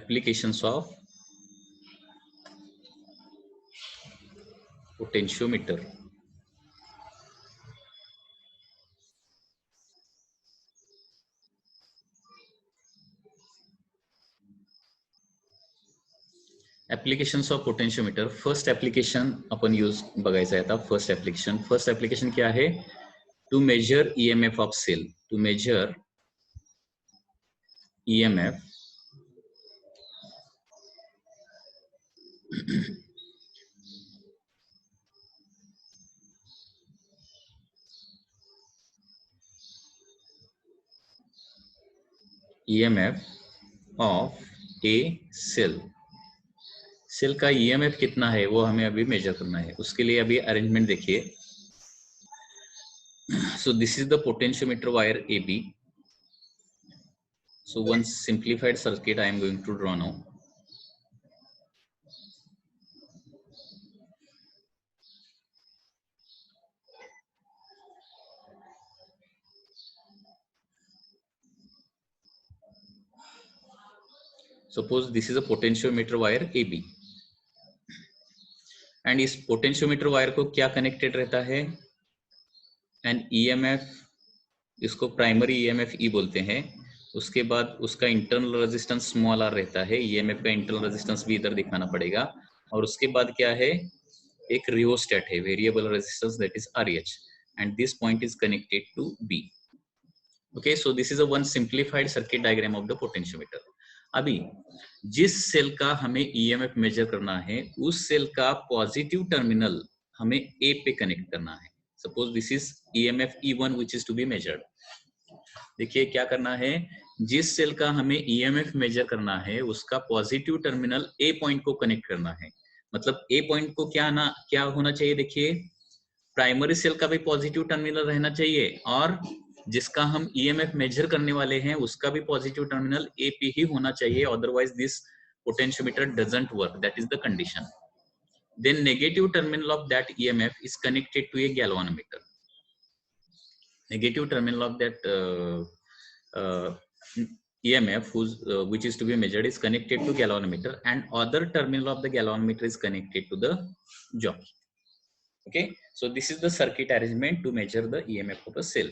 applications of potentiometer. Applications of potentiometer. First application अपन use बघायचा आहे आता. फर्स्ट एप्लीकेशन क्या है? To measure EMF of cell. To measure EMF EMF of a cell. Cell का EMF कितना है वो हमें अभी मेजर करना है. उसके लिए अभी अरेंजमेंट देखिए. So this is the potentiometer wire AB. So one simplified circuit I am going to draw now. Suppose this is a potentiometer wire AB. And इस पोटेंशियोमीटर वायर को क्या कनेक्टेड रहता है? एंड EMF, इसको primary EMF E बोलते हैं. उसके बाद उसका इंटरनल रेजिस्टेंस स्मॉल r रहता है. EMF का इंटरनल रेजिस्टेंस भी इधर दिखाना पड़ेगा. और उसके बाद क्या है? एक रियोस्टेट है, variable resistance, that is RH, and this point is connected to B. Okay, so this is a one simplified circuit diagram of the potentiometer. अभी जिस सेल का हमें EMF मेजर करना है, उस सेल का पॉजिटिव टर्मिनल हमें A पे कनेक्ट करना है. Suppose this is EMF E1 which is to be measured. देखिए क्या करना है, जिस सेल का हमें EMF मेजर करना है उसका पॉजिटिव टर्मिनल A पॉइंट को कनेक्ट करना है. मतलब A पॉइंट को क्या होना चाहिए? देखिए, प्राइमरी सेल का भी पॉजिटिव टर्मिनल रहना चाहिए और जिसका हम EMF मेजर करने वाले हैं उसका भी पॉजिटिव टर्मिनल A पे ही होना चाहिए. Otherwise this potentiometer doesn't work. That is the condition. Then negative terminal of that EMF is connected to a galvanometer. Negative terminal of that EMF which is to be measured is connected to galvanometer, and other terminal of the galvanometer is connected to the jockey. Okay, so this is the circuit arrangement to measure the EMF of a cell.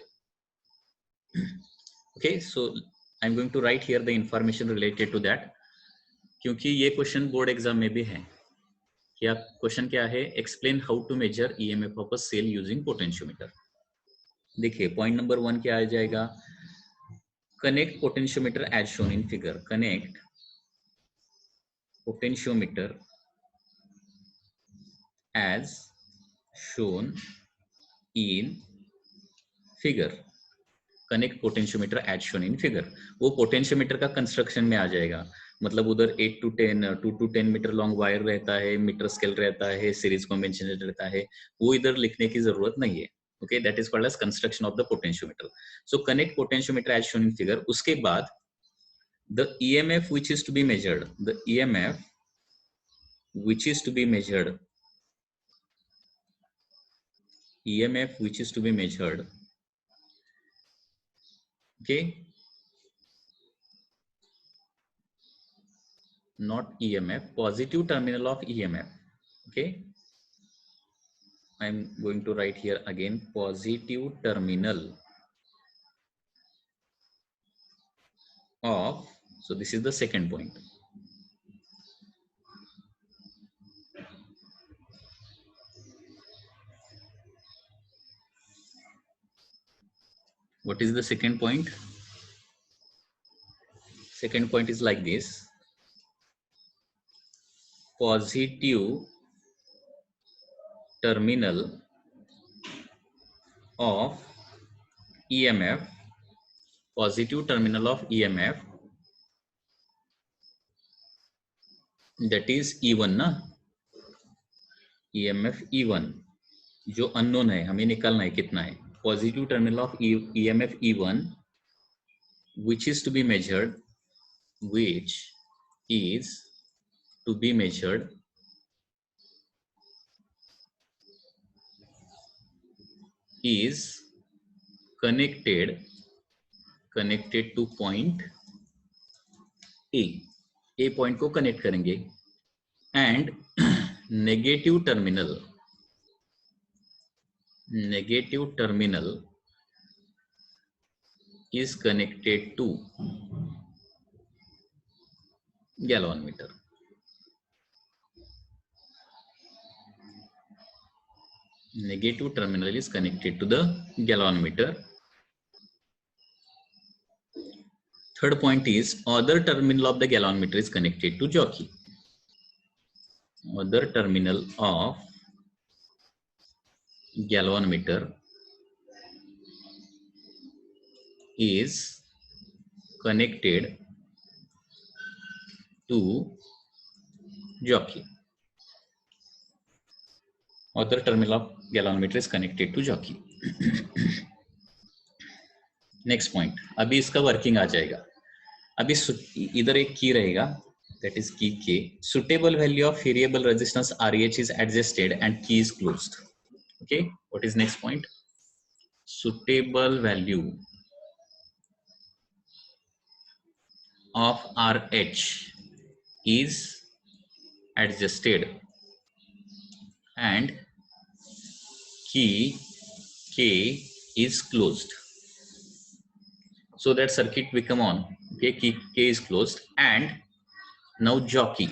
Okay, so I'm going to write here the information related to that, क्योंकि ये question board exam में भी है. क्या question क्या है? Explain how to measure EMF of a cell using potentiometer. देखिए point number 1 क्या आ जाएगा? Connect potentiometer as shown in figure. Connect potentiometer as shown in figure. Connect potentiometer as shown in figure. वो potentiometer का construction में आ जाएगा. मतलब उधर 8 to 10 2 to 10 metre long wire रहता है, मीटर स्केल रहता है, सीरीज कॉम्बिनेशन रहता है, वो इधर लिखने की जरूरत नहीं है. Okay, that is called as construction of the potentiometer. So connect potentiometer as shown in figure. उसके बाद the EMF which is to be measured, the EMF which is to be measured, EMF which is to be measured. Okay, not EMF, positive terminal of EMF. Okay, I'm going to write here again, positive terminal of, so this is the second point. What is the second point? Second point is like this: positive terminal of EMF, positive terminal of EMF, that is E1 ना. EMF E1 जो unknown है, हमें निकालना है कितना है. Positive terminal of EMF E1 which is to be measured, which is to be measured is connected to point A. A point को connect करेंगे and negative terminal is connected to galvanometer. Negative terminal is connected to the galvanometer. Third point is other terminal of the galvanometer is connected to jockey. Other terminal of galvanometer is connected to jockey. Other terminal of galvanometer is connected to jockey. Next point, अभी इसका working आ जाएगा. अभी इधर एक की रहेगा, that is key K. Suitable value of variable resistance RH is adjusted and key is closed. Okay, what is next point? Suitable value of RH is adjusted and key K is closed. So that circuit will come on. Okay, key K is closed and now jockey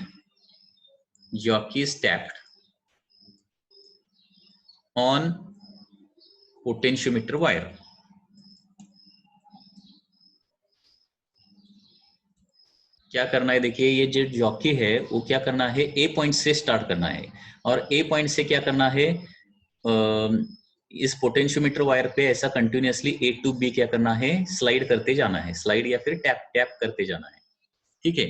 is tapped on potentiometer wire. क्या करना है, देखिए ये जो jockey है वो क्या करना है, ए पॉइंट से स्टार्ट करना है और ए पॉइंट से क्या करना है, इस पोटेंशियोमीटर वायर पे ऐसा कंटिन्यूअसली ए टू बी क्या करना है, स्लाइड करते जाना है, स्लाइड या फिर टैप करते जाना है. ठीक है,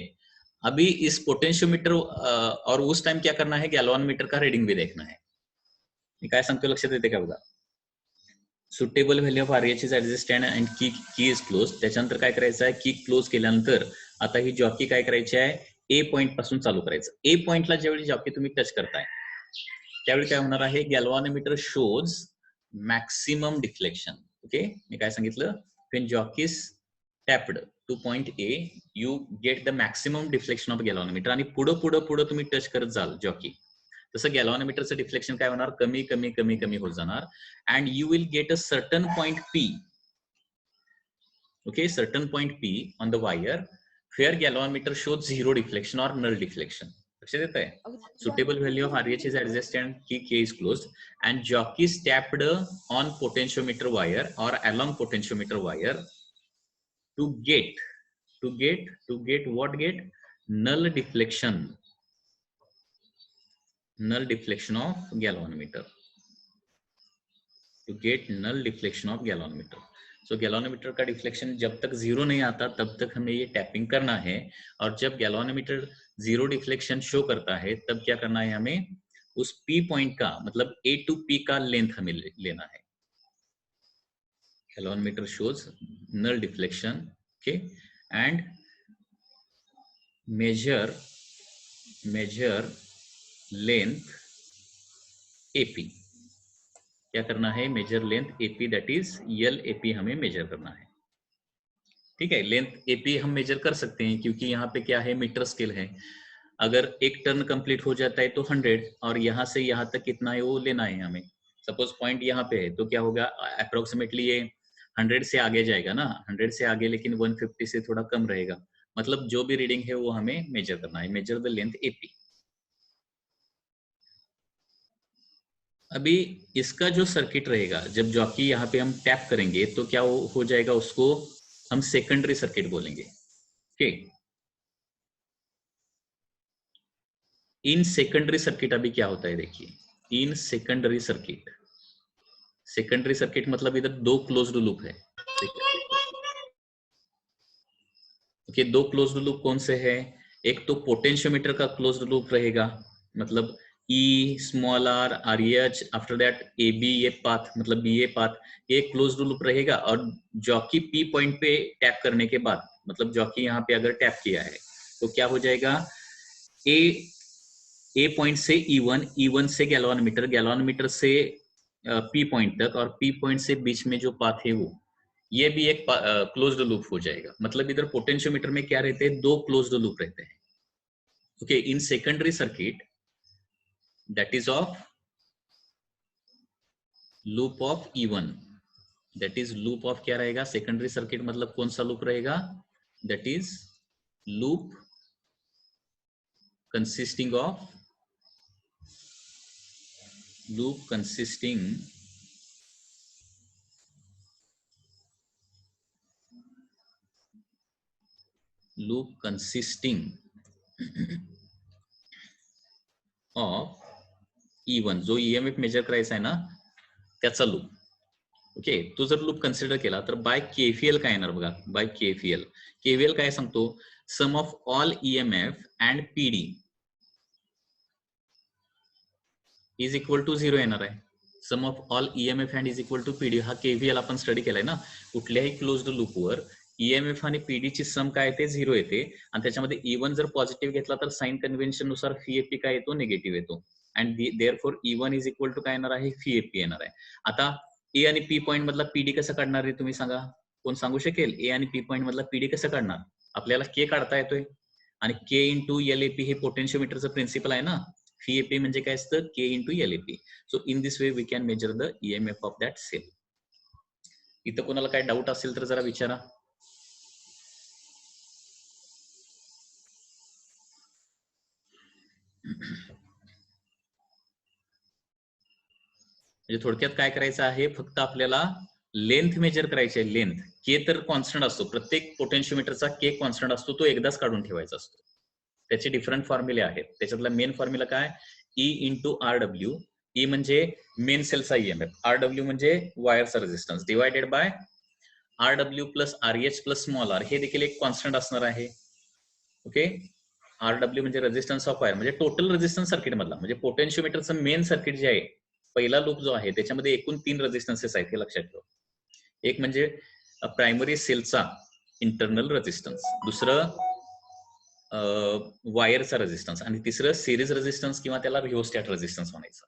अभी इस पोटेंशियोमीटर और उस टाइम क्या करना है, गॅल्व्हॅनोमीटर का रीडिंग भी देखना है. मी काय सांगतो लक्षात येते का बघा. Suitable value of RH is adjusted and key is close. त्याच्यानंतर काय करायचं आहे, की क्लोज केल्यानंतर आता ही जॉकी काय करायची आहे, ए पॉइंट पासून चालू करायचं. ए पॉइंटला ज्यावेळी जॉकी तुम्ही टच करताय त्यावेळी काय होणार आहे, गॅल्व्हॅनोमीटर शोज मॅक्सिमम डिफ्लेक्शन. ओके, मी काय सांगितलं, when jockey is tapped to point A you get the maximum deflection of galvanometer आणि पुढे तुम्ही टच करत जाल जॉकी, तसं गॅल्व्हॅनोमीटरचं डिफ्लेक्शन काय होणार, कमी होत जाणार and you will get a certain point P. Okay, certain point P on the wire where galvanometer shows zero deflection or null deflection. लक्षात येत आहे. Suitable value of RH is adjusted and key K is closed and jockey is tapped on potentiometer wire or along potentiometer wire to get what, get null deflection of galvanometer, to get null deflection of galvanometer. So galvanometer का deflection जब तक zero नहीं आता तब तक हमें ये tapping करना है और जब गैल्वेनोमीटर जीरो डिफ्लेक्शन शो करता है तब क्या करना है, हमें उस पी पॉइंट का मतलब ए टू पी का लेंथ हमें लेना है. Galvanometer shows null deflection. Okay, and measure length AP. क्या करना है, major length AP, that is LAP हमें मेजर करना है. ठीक है, लेंथ AP हम मेजर कर सकते हैं क्योंकि यहाँ पे क्या है, मीटर स्केल है. अगर एक टर्न कंप्लीट हो जाता है तो 100 और यहाँ से यहाँ तक कितना है वो लेना है हमें. सपोज पॉइंट यहाँ पे है तो क्या होगा, अप्रोक्सीमेटली ये 100 से आगे जाएगा ना, 100 से आगे, लेकिन 150 से थोड़ा कम रहेगा. मतलब जो भी रीडिंग है वो हमें मेजर करना है. Measure the length AP. अभी इसका जो सर्किट रहेगा, जब जॉकी यहाँ पे हम टैप करेंगे तो क्या हो जाएगा, उसको हम सेकेंडरी सर्किट बोलेंगे. ओके, इन सेकेंडरी सर्किट अभी क्या होता है देखिए, इन सेकेंडरी सर्किट मतलब इधर दो क्लोज्ड लूप है. ओके, दो क्लोज्ड लूप कौन से है, एक तो पोटेंशियोमीटर का क्लोज्ड लूप रहेगा, मतलब E small r RH, after that AB ये पाथ मतलब BA पाथ, ये क्लोज्ड लूप रहेगा. और जॉकी P पॉइंट पे टैप करने के बाद, मतलब जॉकी यहाँ पे अगर टैप किया है तो क्या हो जाएगा, A पॉइंट से E1 से गैल्वेनोमीटर से P पॉइंट तक और P पॉइंट से बीच में जो पाथ है वो, ये भी एक क्लोज्ड लूप हो जाएगा. मतलब इधर पोटेंशियोमीटर में क्या रहते हैं, दो क्लोज्ड लूप रहते हैं. Okay, in secondary circuit, that is of loop of E1, that is loop of क्या रहेगा secondary circuit मतलब कौन सा loop रहेगा, that is loop consisting of loop consisting of E1 जो EMF मेजर करायचा आहे ना त्याचा लूप. ओके, तो जर लूप कन्सिडर केला तर बाय केफीएल काय येणार बघा, बाय केव्हीएल काय सांगतो, sum of all EMF and PD is equal to 0 येणार आहे. Sum of all EMF and is equal to PD हा केव्हीएल आपण स्टडी केलाय ना. कुठल्याही क्लोज्ड लूपवर EMF आणि PD ची सम काय येते 0 येते आणि त्याच्यामध्ये E1 जर पॉझिटिव्ह घेतला तर साइन कन्व्हेन्शन नुसार FP काय येतो, निगेटिव्ह येतो. And therefore E1 is equal to काय येणार आहे, FP येणार आहे. आता ए आणि पी पॉईंट मधला PD कसं काढणार आहे तुम्ही सांगा, कोण सांगू शकेल? ए आणि पी पॉईंट मधला PD कसं काढणार? आपल्याला के काढता येतोय आणि के इंटू LAP हे पोटेन्शियोमीटरचं प्रिन्सिपल आहे ना. FP म्हणजे काय असतं, K into LAP. So in this way we can measure the EMF of that cell. इथं कोणाला काय डाऊट असेल तर जरा विचारा. म्हणजे थोडक्यात काय करायचं आहे, फक्त आपल्याला लेंथ मेजर करायची आहे. लेंथ के तर कॉन्स्टंट असतो, प्रत्येक पोटेन्शियोमीटरचा के कॉन्स्टंट असतो, तो एकदाच काढून ठेवायचा असतो. त्याचे डिफरंट फॉर्म्युले आहेत. त्याच्यातला मेन फॉर्म्युला काय, E इंटू RW. E म्हणजे मेन सेलचा EMF, RW म्हणजे वायरचा resistance, divided by RW plus RH plus small r, हे देखील एक कॉन्स्टंट असणार आहे. ओके, RW म्हणजे रेझिस्टन्स ऑफ वायर, म्हणजे टोटल रेझिस्टन्स सर्किट मधला, म्हणजे पोटेन्शियोमीटरचं मेन सर्किट जे आहे, पहिला लूप जो आहे त्याच्यामध्ये एकूण 3 रेझिस्टन्सेस आहेत, हे लक्षात ठेवा. एक म्हणजे प्रायमरी सेलचा इंटरनल रेझिस्टन्स, दुसरं वायरचा रेझिस्टन्स आणि तिसरं सिरीज रेझिस्टन्स किंवा त्याला रिओस्टॅट रेझिस्टन्स म्हणायचं.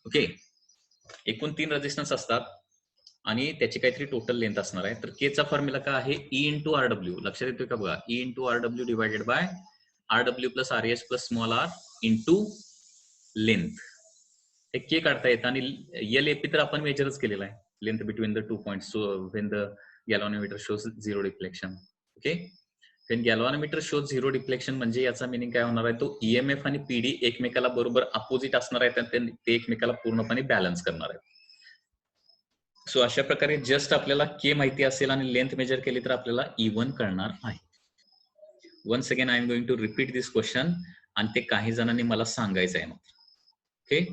ओके, एकूण 3 रेझिस्टन्स असतात आणि त्याची काहीतरी टोटल लेंथ असणार आहे. तर केचा फॉर्म्युला काय आहे, E इंटू RW. लक्षात येतोय का बघा, E into RW divided by RW plus RH plus small r into length. हे के काढता येतं आणि LAP तर आपण मेजरच केलेला आहे, length between the 2 points. So when the galvanometer shows 0 deflection. Okay, when galvanometer shows 0 deflection म्हणजे याचा मिनिंग काय होणार आहे, तो EMF आणि PD एकमेकाला बरोबर अपोजिट असणार आहे, ते एकमेकाला पूर्णपणे बॅलन्स करणार आहे. सो अशा प्रकारे जस्ट आपल्याला के माहिती असेल आणि लेंथ मेजर केली तर आपल्याला E1 कळणार आहे. Once again I am going to repeat this question आणि ते काही जणांनी मला सांगायचं आहे. Okay,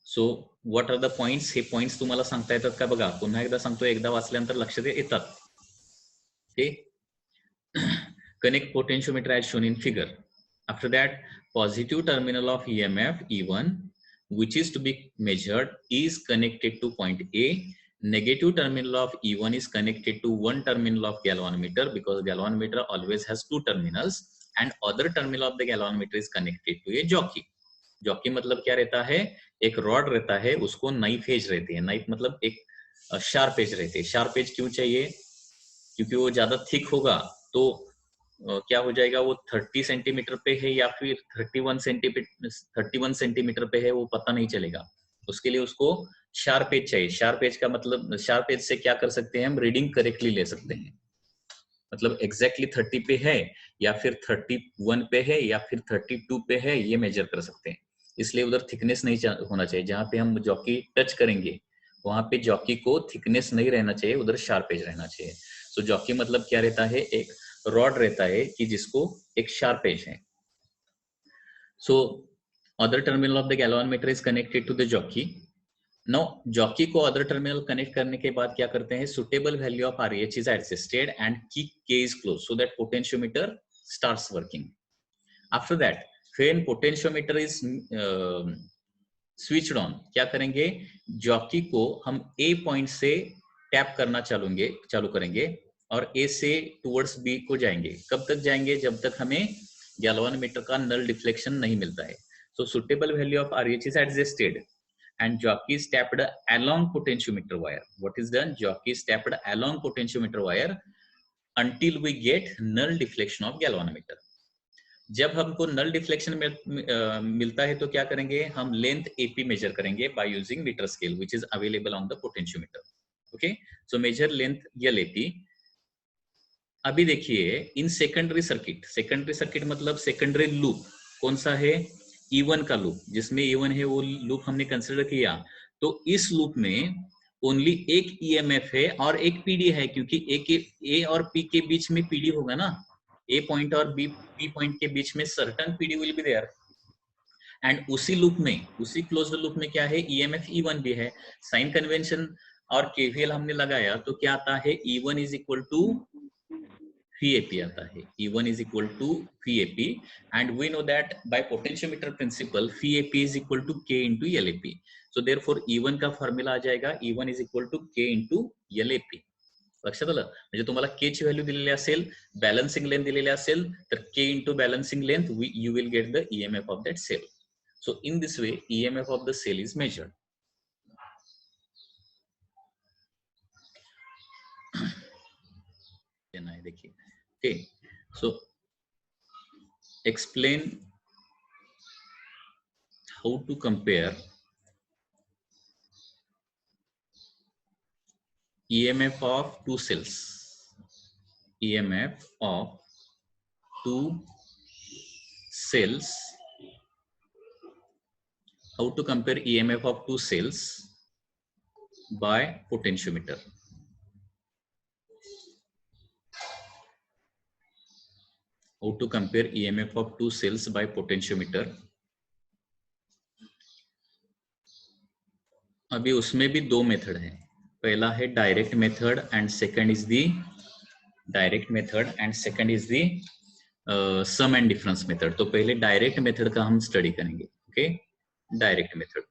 so what are the points, हे पॉइंट्स तुम्हाला सांगता येतात का बघा, पुन्हा एकदा सांगतो, एकदा वाचल्यानंतर लक्षात येतात. Okay, connect potentiometer as shown in figure. After that, positive terminal of EMF E1 which is to be measured is connected to point A. Negative terminal of E1 is connected to one terminal of galvanometer because galvanometer always has 2 terminals, and other terminal of the galvanometer is connected to a jockey. Jockey मतलब क्या रहता है, एक rod रहता है, उसको knife edge रहती है. नाइफ मतलब एक शार्प एज रहती है. शार्प एज क्यों चाहिए, क्योंकि वो ज्यादा थिक होगा तो क्या हो जाएगा, वो 30 सेंटीमीटर पे है या फिर 31 सेंटीमीटर पे है, वो पता नहीं चलेगा. उसके लिए उसको शार्प एज चाहिए. शार्प एज का मतलब, शार्प एज से क्या कर सकते हैं हम, रीडिंग करेक्टली ले सकते हैं. मतलब एग्जैक्टली 30 पे है या फिर 31 पे है या फिर 32 पे है, ये मेजर कर सकते हैं. इसलिए उधर थिकनेस नहीं होना चाहिए. जहां पे हम जॉकी टच करेंगे वहां पे जॉकी को थिकनेस नहीं रहना चाहिए, उधर शार्प एज रहना चाहिए. सो जॉकी मतलब क्या रहता है, एक रॉड रहता है कि जिसको एक शार्प एज है. So other terminal of the galvanometer is connected to the jockey. No, jockey को अदर टर्मिनल कनेक्ट करने के बाद क्या करते हैं, suitable value of RH is adjusted and keep K is close so that potentiometer starts working. After that when potentiometer is switched on, क्या करेंगे, jockey को हम A पॉइंट से टैप करना चालू करेंगे और A से टुवर्ड्स B को जाएंगे. कब तक जाएंगे, जब तक हमें गैल्वानोमीटर का नल डिफ्लेक्शन नहीं मिलता है. So suitable value of RH is adjusted and jockey is tapped along potentiometer wire. What is done? Jockey is tapped along potentiometer wire until we get null deflection of galvanometer. जब हमको null deflection मिलता है तो क्या करेंगे, हम length AP measure करेंगे by using metre scale which is available on the potentiometer. Okay, so measure length L AP. अभी देखिए इन सेकेंडरी सर्किट मतलब सेकेंडरी लूप कौन सा है, E1 का लूप, जिसमें E1 है वो लूप हमने कंसिडर किया. तो इस लूप में ओनली एक EMF है और एक PD है, क्योंकि A और P के बीच में PD होगा ना, A पॉइंट और B पॉइंट के बीच में certain PD will be there. And उसी लूप में, उसी क्लोज्ड लूप में क्या है, EMF E1 भी है. साइन कन्वेंशन और KVL हमने लगाया तो क्या आता है, E1 is equal to VAP आता है. E1 is equal to VAP and we know that by potentiometer principle VAP is equal to K into LAP. So therefore E1 का फॉर्मूला आ जाएगा E1 is equal to K into LAP. लक्षात आलं, म्हणजे तुम्हाला K ची value दिलेली असेल, balancing length दिलेली असेल तर K into balancing length you will get the EMF of that cell. So in this way EMF of the cell is measured. देखिए, okay, so explain how to compare EMF of two cells. EMF of two cells. How to compare EMF of two cells by potentiometer. How to compare EMF of two cells by potentiometer. अभी उसमें भी दो method है. पहला है direct method and second is the direct method and second is the sum and difference method. तो पहले direct method का हम स्टडी करेंगे. Okay, direct method.